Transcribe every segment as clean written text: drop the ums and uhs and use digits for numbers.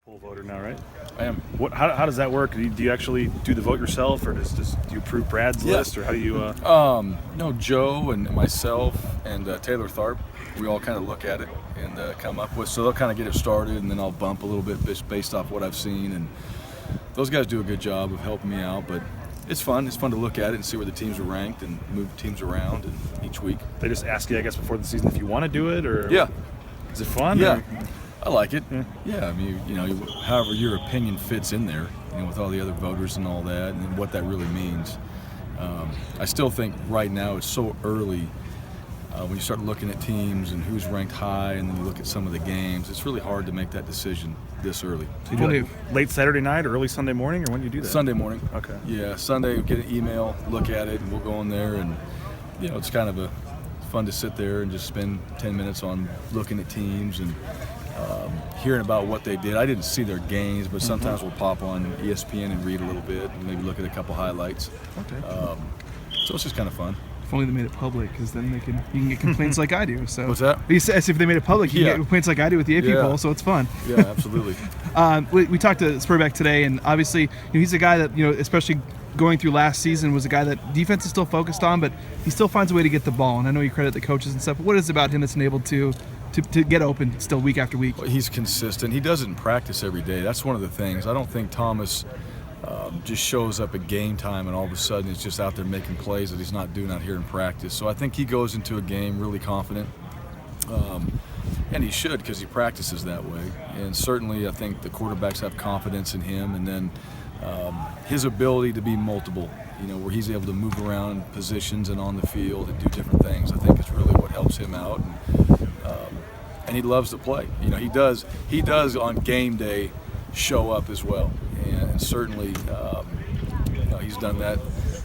Full voter now, right? I am. How does that work? Do you actually do the vote yourself, or do you approve Brad's list, or how do you? No, Joe and myself and Taylor Tharp, we all kind of look at it and come up with. So they'll kind of get it started, and then I'll bump a little bit based off what I've seen. And those guys do a good job of helping me out, but it's fun. It's fun to look at it and see where the teams are ranked and move teams around and each week. They just ask you, I guess, before the season if you want to do it, or yeah, is it fun? Yeah. Or? I like it. Yeah, I mean, however your opinion fits in there, with all the other voters and all that, and what that really means. I still think right now it's so early when you start looking at teams and who's ranked high, and then you look at some of the games. It's really hard to make that decision this early. So you do late Saturday night or early Sunday morning, or when do you do that? Sunday morning. Okay. Yeah, Sunday, get an email, look at it, and we'll go in there, and it's kind of fun to sit there and just spend 10 minutes on looking at teams and hearing about what they did. I didn't see their games, but sometimes we'll pop on ESPN and read a little bit and maybe look at a couple highlights. Okay. So it's just kind of fun. If only they made it public, because then you can get complaints like I do. So what's that? As if they made it public, you can get complaints like I do with the AP poll, so it's fun. Yeah, absolutely. We talked to Spurbeck today, and obviously he's a guy that, especially going through last season, was a guy that defense is still focused on, but he still finds a way to get the ball. And I know you credit the coaches and stuff, but what is it about him that's enabled to get open still week after week? Well, he's consistent. He doesn't practice every day. That's one of the things. I don't think Thomas just shows up at game time and all of a sudden is just out there making plays that he's not doing out here in practice. So I think he goes into a game really confident, and he should, because he practices that way. And certainly I think the quarterbacks have confidence in him, and then his ability to be multiple, where he's able to move around positions and on the field and do different things, I think is really what helps him out. And he loves to play. He does on game day show up as well. And certainly, he's done that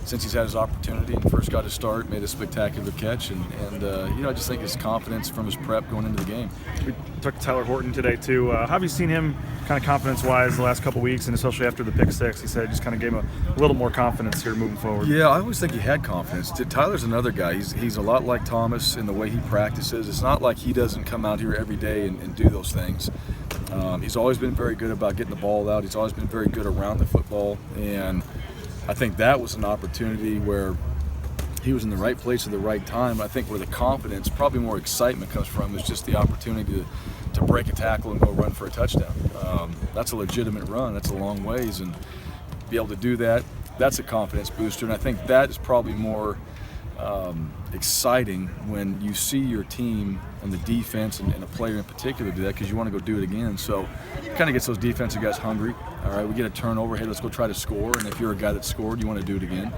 since he's had his opportunity and first got his start, made a spectacular catch. And I just think his confidence from his prep going into the game. We talked to Tyler Horton today, too. How have you seen him kind of confidence-wise the last couple of weeks, and especially after the pick six? He said it just kind of gave him a little more confidence here moving forward. Yeah, I always think he had confidence. Tyler's another guy. He's a lot like Thomas in the way he practices. It's not like he doesn't come out here every day and do those things. He's always been very good about getting the ball out. He's always been very good around the football, and I think that was an opportunity where he was in the right place at the right time. I think where the confidence, probably more excitement, comes from is just the opportunity to break a tackle and go run for a touchdown. That's a legitimate run. That's a long ways, and be able to do that, that's a confidence booster. And I think that is probably more exciting when you see your team and the defense and a player in particular do that, because you want to go do it again. So it kind of gets those defensive guys hungry. All right, we get a turnover. Hey, let's go try to score. And if you're a guy that scored, you want to do it again.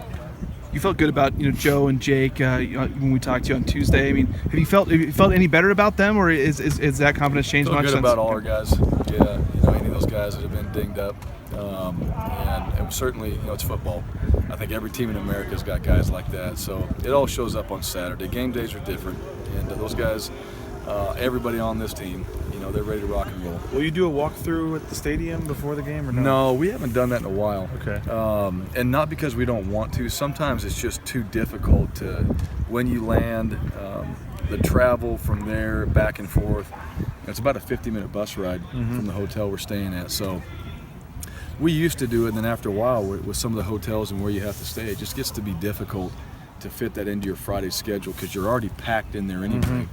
You felt good about Joe and Jake when we talked to you on Tuesday. I mean, have you felt any better about them, or is that confidence changed much? Feel good about all our guys. Yeah, any of those guys that have been dinged up, and certainly it's football. I think every team in America has got guys like that. So it all shows up on Saturday. Game days are different, and those guys, everybody on this team, they're ready to rock and roll. Will you do a walkthrough at the stadium before the game, or no? No, we haven't done that in a while. Okay. And not because we don't want to. Sometimes it's just too difficult when you land, the travel from there back and forth. It's about a 50-minute bus ride from the hotel we're staying at. So we used to do it, and then after a while with some of the hotels and where you have to stay, it just gets to be difficult to fit that into your Friday schedule, because you're already packed in there anyway.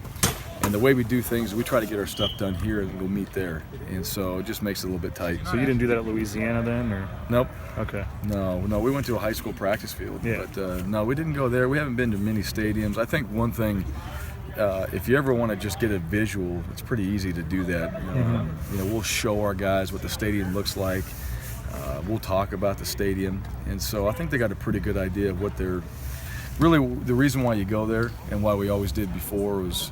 And the way we do things, we try to get our stuff done here and go meet there. And so it just makes it a little bit tight. So you didn't do that at Louisiana then, or? Nope. Okay. No, we went to a high school practice field. Yeah. But no, we didn't go there. We haven't been to many stadiums. I think one thing, if you ever want to just get a visual, it's pretty easy to do that. We'll show our guys what the stadium looks like. We'll talk about the stadium. And so I think they got a pretty good idea of what they're really, the reason why you go there and why we always did before was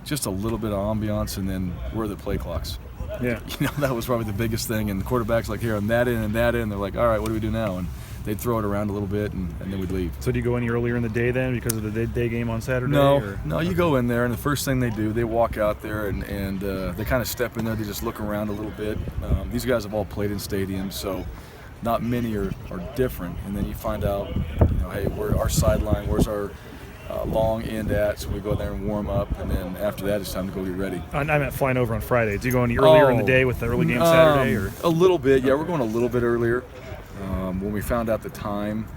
just a little bit of ambiance, and then where are the play clocks? Yeah. That was probably the biggest thing. And the quarterback's like, here, on that end and that end. They're like, all right, what do we do now? And they'd throw it around a little bit, and then we'd leave. So do you go any earlier in the day then because of the day game on Saturday? No, you go in there, and the first thing they do, they walk out there, and they kind of step in there. They just look around a little bit. These guys have all played in stadiums, so not many are different. And then you find out, hey, where our sideline, where's our long end-at, so we go there and warm up, and then after that, it's time to go get ready. I meant flying over on Friday. Do you go any earlier in the day with the early game Saturday? Or A little bit, yeah. We're going a little bit earlier. When we found out the time,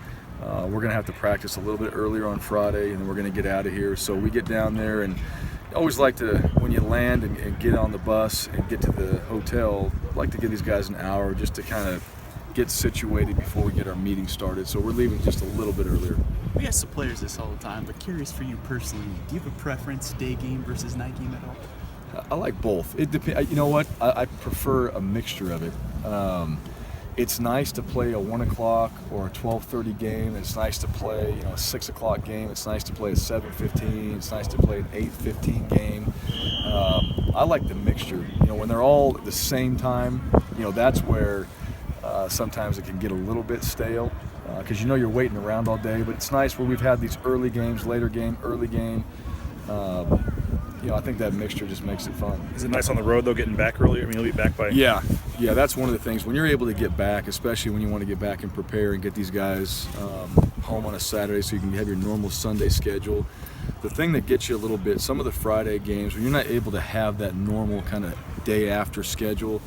we're going to have to practice a little bit earlier on Friday, and then we're going to get out of here. So we get down there, and I always like to, when you land and get on the bus and get to the hotel, like to give these guys an hour just to kind of get situated before we get our meeting started. So we're leaving just a little bit earlier. We ask the players this all the time, but curious for you personally, do you have a preference, day game versus night game at all? I like both. It depends. You know what? I prefer a mixture of it. It's nice to play a 1 o'clock or a 12:30 game. It's nice to play, a 6 o'clock game. It's nice to play a 7:15. It's nice to play an 8:15 game. I like the mixture. When they're all at the same time, that's where sometimes it can get a little bit stale because you're waiting around all day. But it's nice where we've had these early games, later game, early game. I think that mixture just makes it fun. Is it nice on the road, though, getting back earlier? I mean, you'll be back by... Yeah, that's one of the things. When you're able to get back, especially when you want to get back and prepare and get these guys home on a Saturday so you can have your normal Sunday schedule, the thing that gets you a little bit, some of the Friday games, when you're not able to have that normal kind of day after schedule,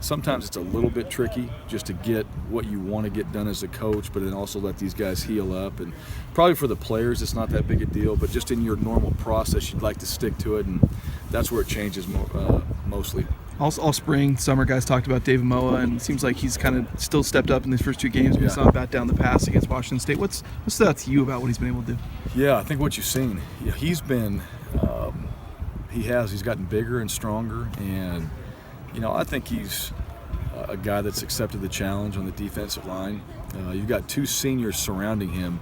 sometimes it's a little bit tricky just to get what you want to get done as a coach, but then also let these guys heal up. And probably for the players, it's not that big a deal, but just in your normal process, you'd like to stick to it, and that's where it changes mostly. All spring, summer, guys talked about David Moa, and it seems like he's kind of still stepped up in these first two games. We saw him bat down the pass against Washington State. What's that to you about what he's been able to do? Yeah, I think what you've seen, he's been, he's gotten bigger and stronger, and I think he's a guy that's accepted the challenge on the defensive line. You've got two seniors surrounding him,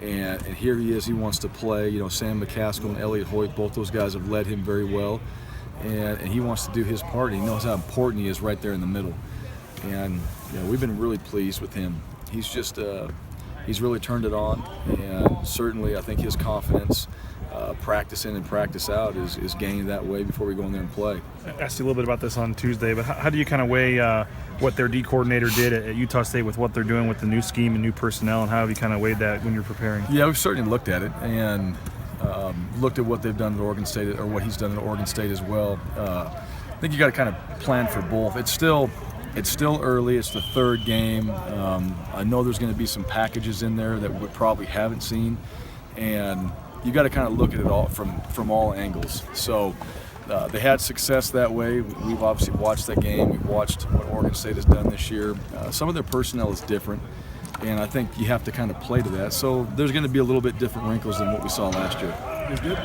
and here he is. He wants to play. Sam McCaskill and Elliot Hoyt, both those guys have led him very well, and he wants to do his part. He knows how important he is right there in the middle, and we've been really pleased with him. He's just he's really turned it on, and certainly I think his confidence practice in and practice out is gained that way before we go in there and play. I asked you a little bit about this on Tuesday, but how do you kind of weigh what their D coordinator did at Utah State with what they're doing with the new scheme and new personnel, and how have you kind of weighed that when you're preparing? Yeah, we've certainly looked at it and looked at what they've done at Oregon State, or what he's done at Oregon State as well. I think you got to kind of plan for both. It's still early. It's the third game. I know there's going to be some packages in there that we probably haven't seen, and you got to kind of look at it all from all angles. So they had success that way. We've obviously watched that game. We've watched what Oregon State has done this year. Some of their personnel is different, and I think you have to kind of play to that. So there's going to be a little bit different wrinkles than what we saw last year. It was good.